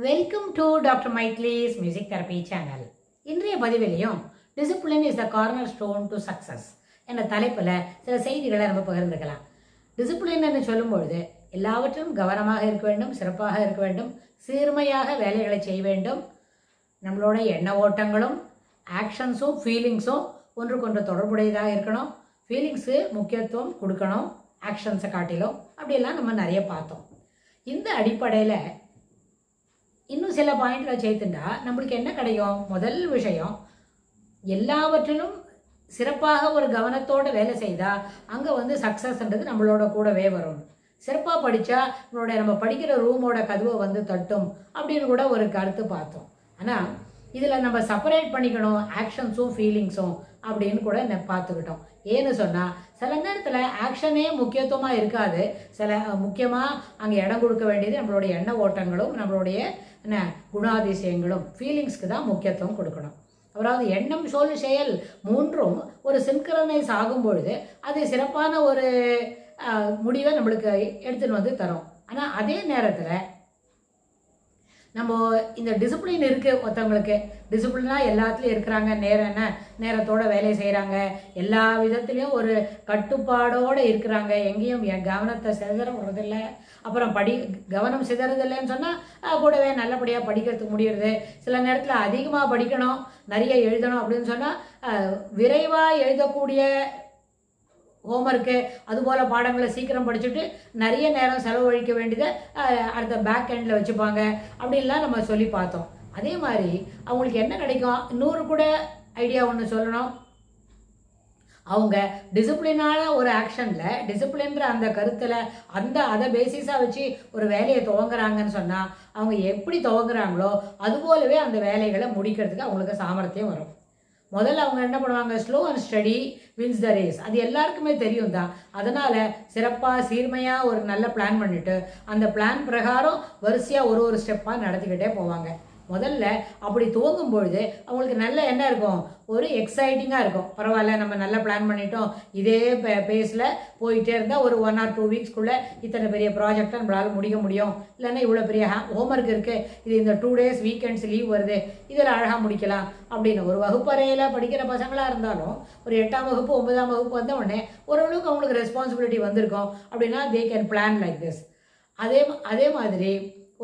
Welcome to Dr. Maitli's Music Therapy channel. இன்றைய பதிவிலையும் Discipline is the cornerstone to success என்ற தலைப்பில் சில செய்திகளை நம்ம பகிர்ந்துக்கலாம். டிசிப்ளின் என்று சொல்லும்பொழுது எல்லாவற்றிலும் கவனமாக இருக்க வேண்டும், சிறப்பாக இருக்க வேண்டும், சீர்மையாக வேலைகளை செய்ய வேண்டும். நம்மளோட எண்ண ஓட்டங்களும் ஆக்ஷன்ஸும் ஃபீலிங்ஸும் ஒன்றுக்கொன்று தொடர்புடையதாக இருக்கணும். ஃபீலிங்ஸு முக்கியத்துவம் கொடுக்கணும் ஆக்ஷன்ஸை காட்டிலும். அப்படியெல்லாம் நம்ம நிறைய பார்த்தோம். இந்த அடிப்படையில் இன்னும் சில பாயிண்ட்ல சேர்த்துட்டா நம்மளுக்கு என்ன கிடைக்கும்? முதல் விஷயம், எல்லாவற்றிலும் சிறப்பாக ஒரு கவனத்தோடு வேலை செய்தால் அங்கே சக்ஸஸ்ன்றது நம்மளோட கூடவே வரும். சிறப்பாக படித்தா நம்ம படிக்கிற ரூமோட கதவை தட்டும் அப்படின்னு கூட ஒரு கருத்து பார்த்தோம். ஆனால் இதில் நம்ம செப்பரேட் பண்ணிக்கணும் ஆக்ஷன்ஸும் ஃபீலிங்ஸும் அப்படின்னு கூட பார்த்துக்கிட்டோம். ஏன்னு சொன்னால் சில நேரத்தில் ஆக்ஷனே முக்கியத்துவமாக இருக்காது. சில முக்கியமாக அங்கே இடம் கொடுக்க வேண்டியது நம்மளுடைய எண்ண ஓட்டங்களும் நம்மளுடைய குணாதிசயங்களும் ஃபீலிங்ஸ்க்கு தான் முக்கியத்துவம் கொடுக்கணும். அதாவது எண்ணம், சொல், செயல் மூன்றும் ஒரு சின்க்ரனைஸ் ஆகும் பொழுது அது சிறப்பான ஒரு முடிவை நம்மளுக்கு எடுத்துன்னு தரும். ஆனால் அதே நேரத்தில் நம்ம இந்த டிசிப்ளின் இருக்குது. ஒருத்தவங்களுக்கு டிசிப்ளினாக எல்லாத்துலேயும் இருக்கிறாங்க, நேரத்தோட வேலை செய்கிறாங்க, எல்லா விதத்துலேயும் ஒரு கட்டுப்பாடோடு இருக்கிறாங்க, எங்கேயும் கவனத்தை சிதற விடுறதில்லை. அப்புறம் கவனம் சிதறதில்லைன்னு சொன்னால் கூடவே நல்லபடியாக படிக்கிறதுக்கு முடியுறது. சில நேரத்தில் அதிகமாக படிக்கணும், நிறைய எழுதணும் அப்படின்னு சொன்னால் விரைவாக எழுதக்கூடிய ஹோம்ஒர்க்கு அதுபோல் பாடங்களை சீக்கிரம் படிச்சுட்டு நிறைய நேரம் செலவழிக்க வேண்டியதை அடுத்த பேக் எண்டில் வச்சுப்பாங்க. அப்படின்லாம் நம்ம சொல்லி பார்த்தோம். அதே மாதிரி அவங்களுக்கு என்ன கிடைக்கும்? இன்னொரு கூட ஐடியா ஒன்று சொல்லணும். அவங்க டிசிப்ளினான ஒரு ஆக்ஷனில், டிசிப்ளின்ற அந்த கருத்தில் அதை பேசிஸாக வச்சு ஒரு வேலையை துவங்குறாங்கன்னு சொன்னால் அவங்க எப்படி துவங்குறாங்களோ அதுபோலவே அந்த வேலைகளை முடிக்கிறதுக்கு அவங்களுக்கு சாமர்த்தியம் வரும். முதல்ல அவங்க என்ன பண்ணுவாங்க? Slow and steady wins the race. அது எல்லாருக்குமே தெரியும் தான். அதனால் சிறப்பாக சீர்மையாக ஒரு நல்ல பிளான் பண்ணிவிட்டு அந்த பிளான் பிரகாரம் வரிசையாக ஒரு ஸ்டெப்பாக நடத்திக்கிட்டே போவாங்க. முதல்ல அப்படி துவங்கும் பொழுது அவங்களுக்கு நல்ல என்ன இருக்கும்? ஒரு எக்ஸைட்டிங்காக இருக்கும். பரவாயில்ல, நம்ம நல்லா பிளான் பண்ணிட்டோம், இதே பேஸில் போயிட்டே இருந்தால் ஒரு 1 or 2 வீக்ஸ்க்குள்ளே இத்தனை பெரிய ப்ராஜெக்டை நம்மளால் முடிக்க முடியும். இல்லைன்னா இவ்வளோ பெரிய ஹோம்ஒர்க் இருக்குது, இது இந்த 2 days வீக்கெண்ட்ஸ் லீவ் வருது, இதில் அழகாக முடிக்கலாம் அப்படின்னு. ஒரு வகுப்பறையில் படிக்கிற பசங்களாக இருந்தாலும் ஒரு 8ஆம் வகுப்பு 9ஆம் வகுப்பு வந்த உடனே ஓரளவுக்கு அவங்களுக்கு ரெஸ்பான்சிபிலிட்டி வந்திருக்கும். அப்படின்னா they can plan like this. அதே மாதிரி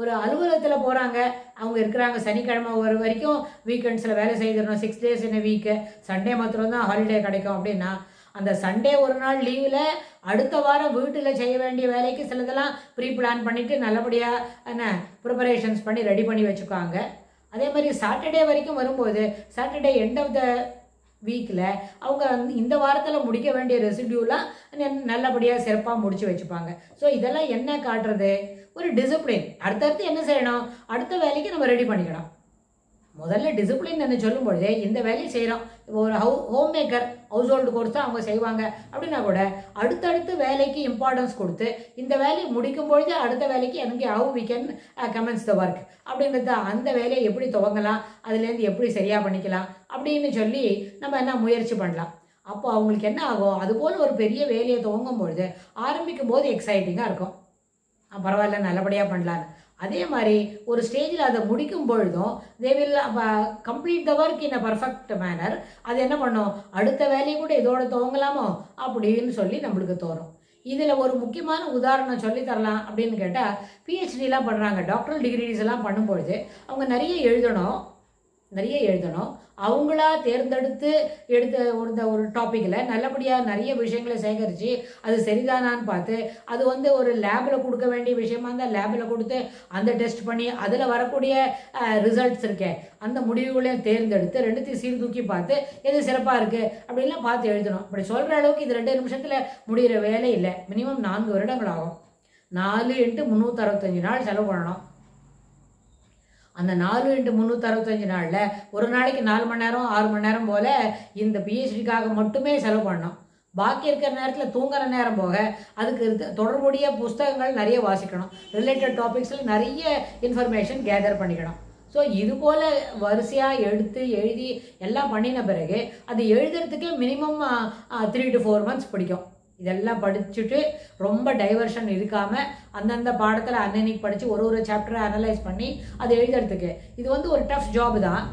ஒரு அலுவலகத்தில் போகிறாங்க, அவங்க இருக்கிறாங்க, சனிக்கிழமை ஒரு வரைக்கும் வீக்கெண்ட்ஸில் வேலை செய்திடணும், 6 days in a week, Sunday மாத்திரம் தான் ஹாலிடே கிடைக்கும். அப்படின்னா அந்த சண்டே ஒரு நாள் லீவில் அடுத்த வாரம் வீட்டில் செய்ய வேண்டிய வேலைக்கு சிலதெல்லாம் ப்ரீ பிளான் பண்ணிவிட்டு நல்லபடியாக ப்ரிப்பரேஷன்ஸ் பண்ணி ரெடி பண்ணி வச்சுக்குவாங்க. அதே மாதிரி சாட்டர்டே வரைக்கும் வரும்போது சாட்டர்டே எண்ட் ஆஃப் த வீக்கில் அவங்க இந்த வாரத்தில் முடிக்க வேண்டிய ரெசிடியூலாம் நல்லபடியாக சிறப்பாக முடித்து வச்சுப்பாங்க. ஸோ இதெல்லாம் என்ன காட்டுறது? ஒரு டிசிப்ளின். அடுத்தடுத்து என்ன செய்யணும்? அடுத்த வேலைக்கு நம்ம ரெடி பண்ணிக்கணும். முதல்ல டிசிப்ளின் என்று சொல்லும்பொழுதே இந்த வேலையை செய்கிறோம். ஒரு home maker house hold course தான் அவங்க செய்வாங்க அப்படின்னா கூட அடுத்தடுத்து வேலைக்கு இம்பார்ட்டன்ஸ் கொடுத்து இந்த வேலையை முடிக்கும் பொழுது அடுத்த வேலைக்கு எனக்கு how we can commence the work அப்படின்றது, அந்த வேலையை எப்படி துவங்கலாம், அதுலேருந்து எப்படி சரியாக பண்ணிக்கலாம் அப்படின்னு சொல்லி நம்ம என்ன முயற்சி பண்ணலாம். அப்போ அவங்களுக்கு என்ன ஆகும்? அதுபோல் ஒரு பெரிய வேலையை துவங்கும் பொழுது ஆரம்பிக்கும் போது எக்ஸைட்டிங்காக இருக்கும், பரவாயில்ல நல்லபடியாக பண்ணலான்னு. அதே மாதிரி ஒரு ஸ்டேஜில் அதை முடிக்கும் பொழுதும் they will complete the work in a perfect manner. அது என்ன பண்ணும்? அடுத்த வேலையை கூட இதோட துவங்கலாமோ அப்படின்னு சொல்லி நம்மளுக்கு தோணும். இதில் ஒரு முக்கியமான உதாரணம் சொல்லி தரலாம் அப்படின்னு கேட்டால், பிஹெச்டிலாம் பண்ணுறாங்க, டாக்டரல் டிகிரிஸ் எல்லாம் பண்ணும்பொழுது அவங்க நிறைய எழுதணும். அவங்களா தேர்ந்தெடுத்து எடுத்த ஒரு டாப்பிக்கில் நல்லபடியாக நிறைய விஷயங்களை சேகரித்து அது சரிதானான்னு பார்த்து அது ஒரு லேபில் கொடுக்க வேண்டிய விஷயமா இருந்தால் லேபில் கொடுத்து அந்த டெஸ்ட் பண்ணி அதில் வரக்கூடிய ரிசல்ட்ஸ் இருக்கே அந்த முடிவுகளையும் தேர்ந்தெடுத்து ரெண்டுத்தையும் சீர்தூக்கி பார்த்து எது சிறப்பாக இருக்குது அப்படின்லாம் பார்த்து எழுதணும். அப்படி சொல்கிற அளவுக்கு இது 2 நிமிஷத்தில் முடிகிற வேலை இல்லை. மினிமம் 4 வருடங்கள் ஆகும். 4 × 365 நாள் செலவு பண்ணணும். அந்த 4 × 365 நாளில் ஒரு நாளைக்கு 4 மணி நேரம் 6 மணி நேரம் போல் இந்த பிஹெச்டிக்காக மட்டுமே செலவு பண்ணணும். பாக்கி இருக்கிற நேரத்தில் தூங்குற நேரம் போக அதுக்கு தொடர்புடைய புஸ்தகங்கள் நிறைய வாசிக்கணும், ரிலேட்டட் டாபிக்ஸில் நிறைய இன்ஃபர்மேஷன் கேதர் பண்ணிக்கணும். ஸோ இது போல் வரிசையாக எடுத்து எழுதி எல்லாம் பண்ணின பிறகு அது எழுதுறதுக்கே மினிமம் 3 to 4 months பிடிக்கும். இதெல்லாம் படிச்சுட்டு ரொம்ப டைவர்ஷன் இருக்காமல் அந்தந்த பாடத்தில் அன்னன்னைக்கு படித்து ஒரு சாப்டரை அனலைஸ் பண்ணி அதை எழுதுறதுக்கு இது வந்து ஒரு டஃப் ஜாப் தான்.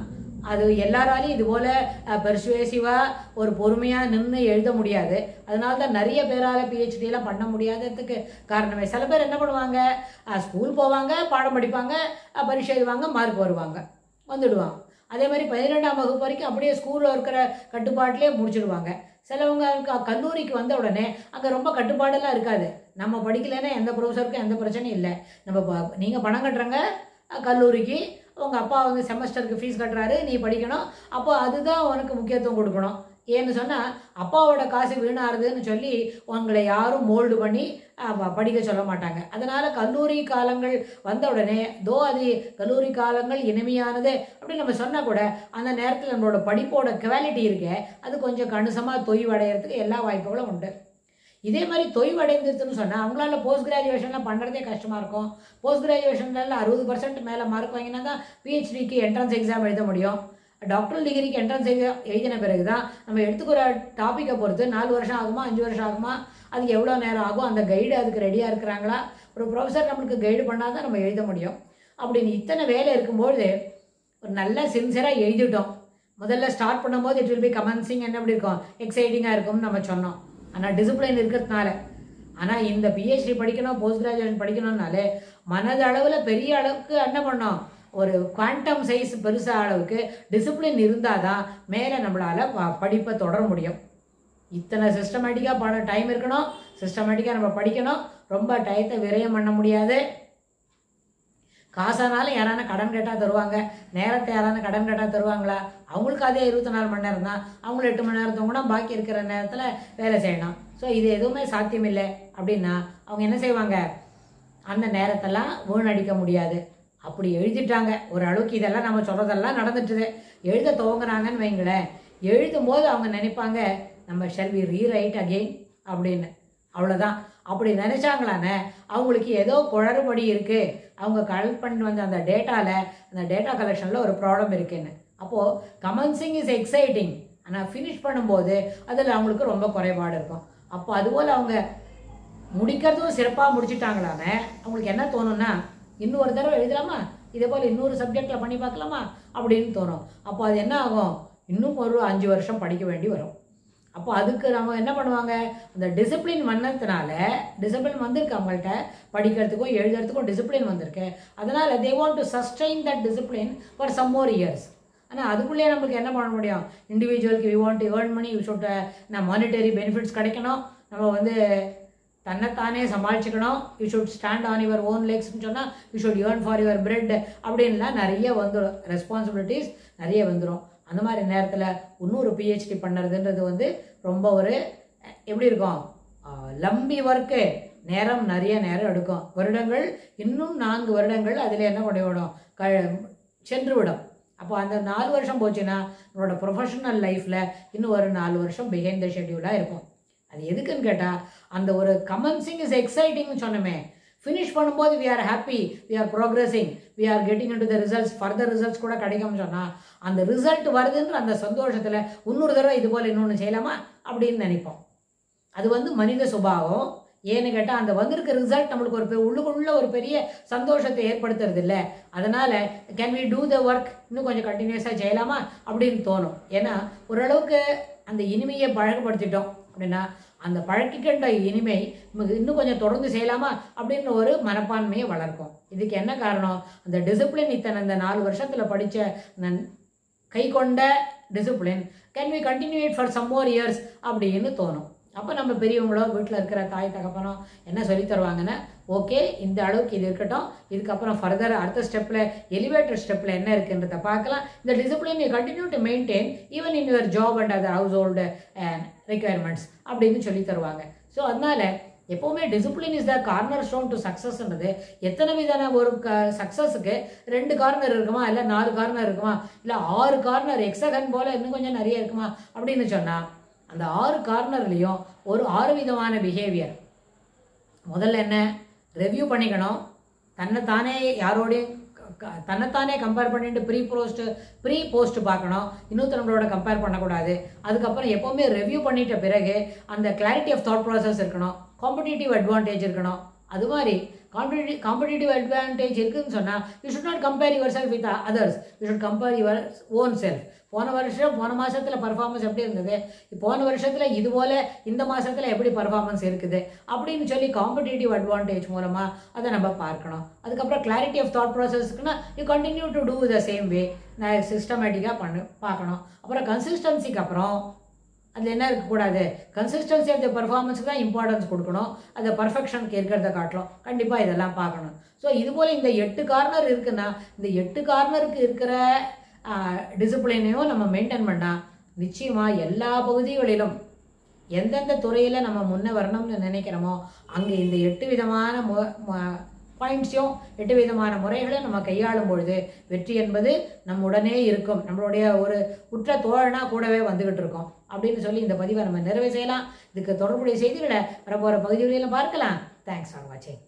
அது எல்லாராலையும் இது போல் பெர்சுவேசிவாக ஒரு பொறுமையாக நின்று எழுத முடியாது. அதனால தான் நிறைய பேரால் பிஹெச்டியெல்லாம் பண்ண முடியாததுக்கு காரணமே. சில பேர் என்ன பண்ணுவாங்க, ஸ்கூல் போவாங்க, பாடம் படிப்பாங்க, பரீட்சை எழுதுவாங்க, மார்க் வருவாங்க, வந்துடுவாங்க. அதே மாதிரி 12ஆம் வகுப்பு வரைக்கும் அப்படியே ஸ்கூலில் இருக்கிற கட்டுப்பாட்டிலே முடிச்சிடுவாங்க. சிலவங்க கல்லூரிக்கு வந்த உடனே அங்கே ரொம்ப கட்டுப்பாடெல்லாம் இருக்காது. நம்ம படிக்கலைன்னா எந்த ப்ரொஃபஸருக்கும் எந்த பிரச்சனையும் இல்லை. நீங்கள் பணம் கட்டுறங்க கல்லூரிக்கு, உங்கள் அப்பா வந்து செமஸ்டருக்கு ஃபீஸ் கட்டுறாரு, நீ படிக்கணும், அப்போ அதுதான் உனக்கு முக்கியத்துவம் கொடுக்கணும். ஏன்னு சொன்னால் அப்பாவோட காசு வீணாகுதுன்னு சொல்லி உங்களை யாரும் மோல்டு பண்ணி படிக்க சொல்ல மாட்டாங்க. அதனால் கல்லூரி காலங்கள் வந்த உடனே அது கல்லூரி காலங்கள் இனிமையானது அப்படின்னு நம்ம சொன்னால் கூட அந்த நேரத்தில் நம்மளோட படிப்போட குவாலிட்டி இருக்கே அது கொஞ்சம் கணிசமாக தொய்வடைகிறதுக்கு எல்லா வாய்ப்புகளும் உண்டு. இதே மாதிரி தொய்வடைந்துருச்சுன்னு சொன்னால் அவங்களால போஸ்ட் கிராஜுவேஷன்லாம் பண்ணுறதே கஷ்டமாக இருக்கும். போஸ்ட் கிராஜுவேஷனில் 60% மேலே மார்க் வாங்கினா தான் பிஹெச்டிக்கு என்ட்ரன்ஸ் எக்ஸாம் எழுத முடியும். டாக்டர் டிகிரிக்கு என்ட்ரன்ஸ் எக்ஸாம் எழுதின பிறகு தான் நம்ம எடுத்துக்கிற டாப்பிக்கை பொறுத்து 4 வருஷம் ஆகுமா 5 வருஷம் ஆகுமா, அதுக்கு எவ்வளோ நேரம் ஆகும், அந்த கைடு அதுக்கு ரெடியாக இருக்கிறாங்களா, ஒரு ப்ரொஃபஸர் நம்மளுக்கு கைடு பண்ணால் தான் நம்ம எழுத முடியும். அப்படின்னு இத்தனை வேலை இருக்கும்போது ஒரு நல்ல சின்சியராக எழுதிட்டோம். முதல்ல ஸ்டார்ட் பண்ணும்போது இட் வில் பி கமென்சிங், என்ன எப்படி இருக்கும், எக்ஸைட்டிங்காக இருக்கும்னு நம்ம சொன்னோம். ஆனால் டிசிப்ளின் இருக்கிறதுனால, ஆனால் இந்த பிஹெச்டி படிக்கணும், போஸ்ட் கிராஜுவேஷன் படிக்கணும்னாலே மனதளவில் பெரிய அளவுக்கு என்ன பண்ணோம், ஒரு குவாண்டம் சைஸ் பெருசாக அளவுக்கு டிசிப்ளின் இருந்தால் தான் மேலே நம்மளால் படிப்பை தொடர முடியும். இத்தனை சிஸ்டமேட்டிக்காக டைம் இருக்கணும், சிஸ்டமேட்டிக்காக நம்ம படிக்கணும், ரொம்ப டயத்தை விரயம் பண்ண முடியாது. காசானாலும் யாரான கடன் கேட்டால் தருவாங்க, நேரத்தை யாரான கடன் கேட்டால் தருவாங்களா, அவங்களுக்கு அதே 24 மணி நேரம் தான், அவங்களும் 8 மணி நேரத்தை கூட பாக்கி இருக்கிற நேரத்தில் வேலை செய்யணும். ஸோ இது எதுவுமே சாத்தியமில்லை அப்படின்னா அவங்க என்ன செய்வாங்க, அந்த நேரத்தெல்லாம் வீணடிக்க முடியாது. அப்படி எழுதிட்டாங்க ஓரளவுக்கு, இதெல்லாம் நம்ம சொல்கிறதெல்லாம் நடந்துட்டுது. எழுத துவங்குறாங்கன்னு வைங்களேன், எழுதும் போது அவங்க நினைப்பாங்க நம்ம ஷெல் வி ரீரைட் அகெயின் அப்படின்னு. அவ்வளோதான். அப்படி நினைச்சாங்களானே அவங்களுக்கு ஏதோ குளறுபடி இருக்குது, அவங்க கலெக்ட் பண்ணி வந்த அந்த டேட்டாவில், அந்த டேட்டா கலெக்ஷனில் ஒரு ப்ராப்ளம் இருக்குன்னு. அப்போது கமென்சிங் இஸ் எக்ஸைட்டிங், ஆனால் ஃபினிஷ் பண்ணும்போது அதில் அவங்களுக்கு ரொம்ப குறைபாடு இருக்கும். அப்போ அதுபோல் அவங்க முடிக்கிறதும் சிறப்பாக முடிச்சுட்டாங்களானே அவங்களுக்கு என்ன தோணும்னா, இன்னொரு தடவை எழுதலாமா, இதே போல் இன்னொரு சப்ஜெக்டில் பண்ணி பார்க்கலாமா அப்படின்னு தோணும். அப்போ அது என்ன ஆகும், இன்னும் ஒரு 5 வருஷம் படிக்க வேண்டி வரும். அப்போ அதுக்கு நம்ம என்ன பண்ணுவாங்க, அந்த டிசிப்ளின் வந்ததுனால, டிசிப்ளின் வந்திருக்கு அவங்கள்ட்ட, படிக்கிறதுக்கும் எழுதுறதுக்கும் டிசிப்ளின் வந்திருக்கு. அதனால் they want to sustain that discipline for some more years. ஆனால் அதுக்குள்ளேயே நம்மளுக்கு என்ன பண்ண முடியும், இண்டிவிஜுவலுக்கு we want to earn money, we should monetary benefits கிடைக்கணும், நம்ம வந்து தன்னைத்தானே சமாளிச்சுக்கணும், you should stand on your own லெக்ஸ்ன்னு சொன்னால் you should earn for your bread அப்படின்லாம் நிறைய வந்துடும், ரெஸ்பான்சிபிலிட்டிஸ் நிறைய வந்துடும். அந்த மாதிரி நேரத்தில் இன்னொரு பிஹெச்டி பண்ணுறதுன்றது வந்து ரொம்ப ஒரு எப்படி இருக்கும், லம்பி ஒர்க்கு, நேரம் நிறைய நேரம் எடுக்கும், வருடங்கள், இன்னும் 4 வருடங்கள் அதில் என்ன பண்ணிவிடும், சென்று விடும். அப்போ அந்த 4 வருஷம் போச்சுன்னா நம்மளோட ப்ரொஃபஷனல் லைஃப்பில் இன்னும் ஒரு 4 வருஷம் பிஹைண்ட் த ஷெட்யூலாக இருக்கும். அது எதுக்குன்னு கேட்டால், அந்த ஒரு கமென்சிங் இஸ் எக்ஸைட்டிங்னு சொன்னோமே, ஃபினிஷ் பண்ணும்போது we are happy, we are progressing, we are getting into the results, further results கூட கிடைக்கும்னு சொன்னால் அந்த ரிசல்ட் வருதுன்ற அந்த சந்தோஷத்தில் இன்னொரு தடவை இது போல் இன்னொன்று செய்யலாமா அப்படின்னு நினைப்போம். அது வந்து மனித சுபாவம். ஏன்னு கேட்டால் அந்த வந்திருக்க ரிசல்ட் நம்மளுக்கு ஒரு உள்ளுக்குள்ள ஒரு பெரிய சந்தோஷத்தை ஏற்படுத்துறது இல்லை. அதனால் can we do the work, இன்னும் கொஞ்சம் கண்டினியூஸாக செய்யலாமா அப்படின்னு தோணும். ஏன்னா ஓரளவுக்கு அந்த இனிமையை பழக்கப்படுத்திட்டோம் அப்படின்னா அந்த பழக்கிக்கின்ற இனிமை இன்னும் கொஞ்சம் தொடர்ந்து செய்யலாமா அப்படின்ற ஒரு மனப்பான்மையை வளர்க்கும். இதுக்கு என்ன காரணம், அந்த டிசிப்ளின், இத்தனை இந்த 4 வருஷத்தில் படித்த கை கொண்ட discipline can we continue it for some more years அப்படின்னு தோணும். அப்போ நம்ம பெரியவங்களோ வீட்டில் இருக்கிற தாய் தகப்பனோ என்ன சொல்லி தருவாங்கன்னா, ஓகே இந்த அளவுக்கு இது இருக்கட்டும், இதுக்கப்புறம் ஃபர்தர் அடுத்த ஸ்டெப்பில் எலிவேட்டர் ஸ்டெப்பில் என்ன இருக்குன்றதை பார்க்கலாம், இந்த discipline you continue to maintain even in your job and other household requirements அப்படின்னு சொல்லி தருவாங்க. ஸோ அதனால் எப்போவுமே discipline is the cornerstone to சக்ஸஸ்ன்றது. எத்தனை விதான ஒரு சக்ஸஸுக்கு 2 கார்னர் இருக்குமா, இல்லை 4 கார்னர் இருக்குமா, இல்லை 6 கார்னர் எக்ஸகன் போல் இன்னும் கொஞ்சம் நிறைய இருக்குமா அப்படின்னு சொன்னால், அந்த 6 கார்னர்லேயும் ஒரு 6 விதமான பிஹேவியர். முதல்ல என்ன, ரிவ்யூ பண்ணிக்கணும், தன்னைத்தானே யாரோடையும் தன்னைத்தானே கம்பேர் பண்ணிட்டு ப்ரீ போஸ்ட் பார்க்கணும், இன்னொருத்தவங்களோட கம்பேர் பண்ணக்கூடாது. அதுக்கப்புறம் எப்போவுமே ரிவ்யூ பண்ணிட்ட பிறகு அந்த கிளாரிட்டி ஆஃப் தாட் ப்ராசஸ் இருக்கணும், காம்படிட்டிவ் அட்வான்டேஜ் இருக்கணும். அது மாதிரி காம்படிட்டிவ் அட்வான்டேஜ் இருக்குதுன்னு சொன்னால் you should not compare your self with others, you should compare your own self. போன மாதத்தில் பர்ஃபார்மன்ஸ் எப்படி இருந்தது, போன வருஷத்தில் இது போல் இந்த மாதத்தில் எப்படி பர்ஃபார்மன்ஸ் இருக்குது அப்படின்னு சொல்லி காம்படிட்டிவ் அட்வான்டேஜ் மூலமாக அதை நம்ம பார்க்கணும். அதுக்கப்புறம் கிளாரிட்டி ஆஃப் தாட் ப்ராசஸ்க்குன்னா you continue to do the same way, நான் சிஸ்டமேட்டிக்காக பார்க்கணும். அப்புறம் கன்சிஸ்டன்சிக்கு அப்புறம் அதில் என்ன இருக்கக்கூடாது, கன்சிஸ்டன்சி ஆஃப் த பர்ஃபார்மன்ஸுக்கு தான் இம்பார்ட்டன்ஸ் கொடுக்கணும், அதை பர்ஃபெக்ஷனுக்கு இருக்கிறத காட்டணும். கண்டிப்பாக இதெல்லாம் பார்க்கணும். ஸோ இதுபோல் இந்த 8 கார்னர் இருக்குன்னா இந்த 8 கார்னருக்கு இருக்கிற டிசிப்ளினையும் நம்ம மெயின்டைன் பண்ணால் நிச்சயமாக எல்லா பகுதிகளிலும் எந்தெந்த துறையில் நம்ம முன்னே வரணும்னு நினைக்கிறோமோ அங்கே இந்த 8 விதமான பாயிண்ட்ஸையும் 8 விதமான முறைகளை நம்ம கையாளும் பொழுது வெற்றி என்பது நம்முடனே இருக்கும், நம்மளுடைய ஒரு உற்ற தோழனா கூடவே வந்துகிட்டு இருக்கோம் அப்படின்னு சொல்லி இந்த பதிவை நம்ம நிறைவு செய்யலாம். இதுக்கு தொடர்புடைய செய்திகளை வரப்போகிற பகுதிகளிலும் பார்க்கலாம். தேங்க்ஸ் ஃபார் வாட்சிங்.